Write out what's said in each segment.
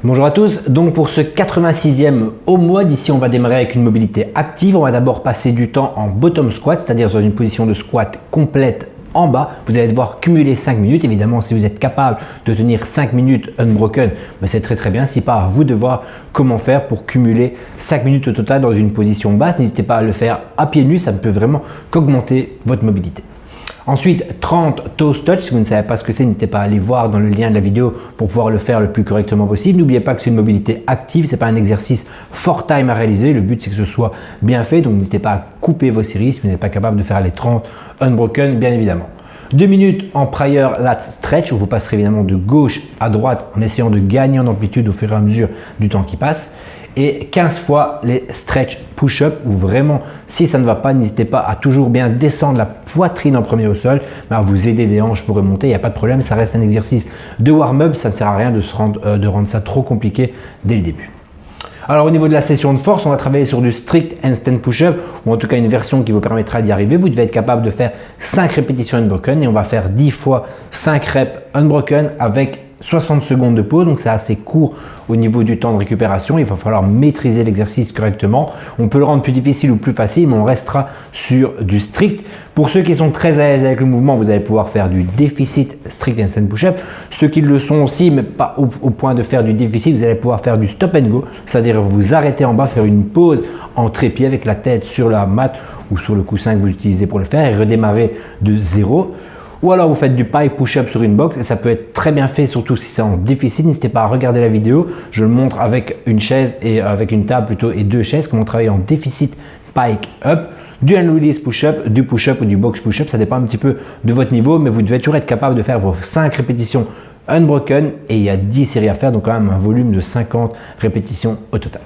Bonjour à tous, donc pour ce 86e home WOD, ici on va démarrer avec une mobilité active. On va d'abord passer du temps en bottom squat, c'est-à-dire dans une position de squat complète en bas. Vous allez devoir cumuler 5 minutes. Évidemment, si vous êtes capable de tenir 5 minutes unbroken, c'est très bien. Si pas, à vous de voir comment faire pour cumuler 5 minutes au total dans une position basse. N'hésitez pas à le faire à pieds nus, ça ne peut vraiment qu'augmenter votre mobilité. Ensuite, 30 toes touch. Si vous ne savez pas ce que c'est, n'hésitez pas à aller voir dans le lien de la vidéo pour pouvoir le faire le plus correctement possible. N'oubliez pas que c'est une mobilité active, ce n'est pas un exercice for time à réaliser. Le but, c'est que ce soit bien fait. Donc, n'hésitez pas à couper vos séries si vous n'êtes pas capable de faire les 30 unbroken, bien évidemment. 2 minutes en prior lat stretch où vous passerez évidemment de gauche à droite en essayant de gagner en amplitude au fur et à mesure du temps qui passe. Et 15 fois les stretch push-up où vraiment, si ça ne va pas, n'hésitez pas à toujours bien descendre la poitrine en premier au sol, mais à vous aider des hanches pour remonter, il n'y a pas de problème, ça reste un exercice de warm-up, ça ne sert à rien de rendre ça trop compliqué dès le début. Alors au niveau de la session de force, on va travailler sur du strict handstand push-up ou en tout cas une version qui vous permettra d'y arriver. Vous devez être capable de faire 5 répétitions unbroken et on va faire 10 fois 5 reps unbroken avec 60 secondes de pause, donc c'est assez court au niveau du temps de récupération. Il va falloir maîtriser l'exercice correctement. On peut le rendre plus difficile ou plus facile, mais on restera sur du strict. Pour ceux qui sont très à l'aise avec le mouvement, vous allez pouvoir faire du déficit strict handstand push-up. Ceux qui le sont aussi, mais pas au point de faire du déficit, vous allez pouvoir faire du stop and go, c'est-à-dire vous arrêter en bas, faire une pause en trépied avec la tête sur la mat ou sur le coussin que vous utilisez pour le faire et redémarrer de zéro. Ou alors vous faites du pike push-up sur une box et ça peut être très bien fait, surtout si c'est en déficit. N'hésitez pas à regarder la vidéo, je le montre avec une chaise et avec une table plutôt et 2 chaises, comment travailler en déficit pike up, du hand release push-up, du push-up ou du box push-up, ça dépend un petit peu de votre niveau, mais vous devez toujours être capable de faire vos 5 répétitions unbroken et il y a 10 séries à faire, donc quand même un volume de 50 répétitions au total.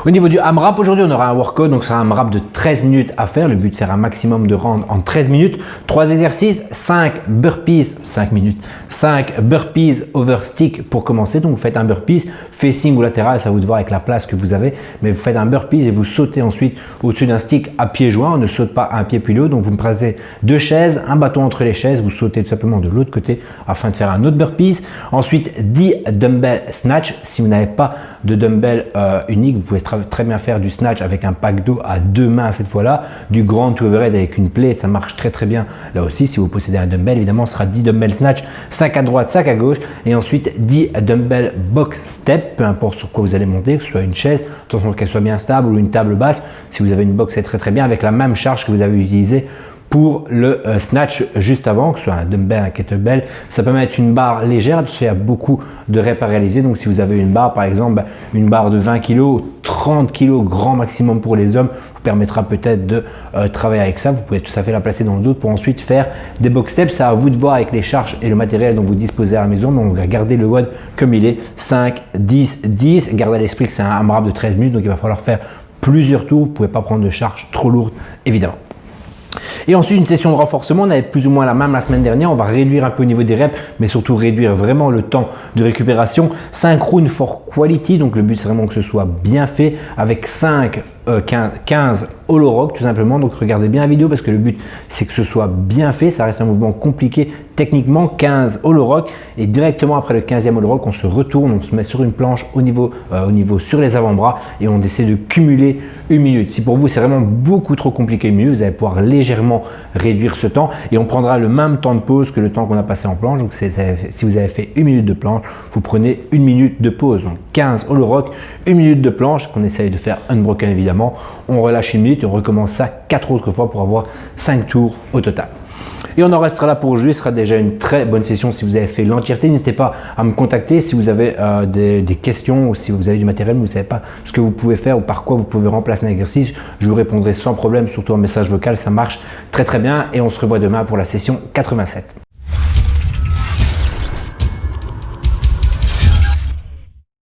Au niveau du AMRAP, aujourd'hui on aura un workout, donc ce sera un AMRAP de 13 minutes à faire. Le but de faire un maximum de rounds en 13 minutes. 3 exercices, 5 burpees, 5 minutes, 5 burpees over stick pour commencer. Donc vous faites un burpees, facing ou latéral, ça vous de voir avec la place que vous avez. Mais vous faites un burpees et vous sautez ensuite au-dessus d'un stick à pieds joints. On ne saute pas un pied puis l'autre. Donc vous me placez 2 chaises, un bâton entre les chaises. Vous sautez tout simplement de l'autre côté afin de faire un autre burpees. Ensuite 10 dumbbell snatch. Si vous n'avez pas de dumbbell unique, vous pouvez très bien faire du snatch avec un pack d'eau à 2 mains cette fois-là, du grand to overhead avec une plate, ça marche très bien là aussi. Si vous possédez un dumbbell, évidemment, ce sera 10 dumbbell snatch, 5 à droite, 5 à gauche, et ensuite 10 dumbbell box step, peu importe sur quoi vous allez monter, que ce soit une chaise, attention qu'elle soit bien stable, ou une table basse. Si vous avez une box, c'est très bien avec la même charge que vous avez utilisée pour le snatch juste avant, que ce soit un dumbbell, un kettlebell. Ça peut mettre une barre légère, il y a beaucoup de reps à réaliser. Donc si vous avez une barre, par exemple, une barre de 20 kg, 30 kg grand maximum pour les hommes, vous permettra peut-être de travailler avec ça. Vous pouvez tout à fait la placer dans le dos pour ensuite faire des box steps. C'est à vous de voir avec les charges et le matériel dont vous disposez à la maison. Mais on va garder le WOD comme il est, 5, 10, 10. Gardez à l'esprit que c'est un AMRAP de 13 minutes, donc il va falloir faire plusieurs tours. Vous ne pouvez pas prendre de charge trop lourde, évidemment. Et ensuite une session de renforcement, on avait plus ou moins la même la semaine dernière. On va réduire un peu au niveau des reps, mais surtout réduire vraiment le temps de récupération. 5 rounds for quality, donc le but c'est vraiment que ce soit bien fait avec 15 hollow rock tout simplement. Donc regardez bien la vidéo parce que le but c'est que ce soit bien fait. Ça reste un mouvement compliqué techniquement. 15 hollow rock et directement après le 15e hollow rock on se retourne, on se met sur une planche au niveau sur les avant-bras et on essaie de cumuler 1 minute. Si pour vous c'est vraiment beaucoup trop compliqué 1 minute, vous allez pouvoir légèrement réduire ce temps et on prendra le même temps de pause que le temps qu'on a passé en planche. Donc si vous avez fait 1 minute de planche, vous prenez 1 minute de pause. Donc 15 hollow rock, 1 minute de planche qu'on essaye de faire unbroken évidemment. On relâche 1 minute et on recommence ça 4 autres fois pour avoir 5 tours au total. Et on en restera là pour aujourd'hui. Ce sera déjà une très bonne session si vous avez fait l'entièreté. N'hésitez pas à me contacter si vous avez des questions ou si vous avez du matériel, mais vous ne savez pas ce que vous pouvez faire ou par quoi vous pouvez remplacer un exercice. Je vous répondrai sans problème, surtout en message vocal. Ça marche très bien et on se revoit demain pour la session 87.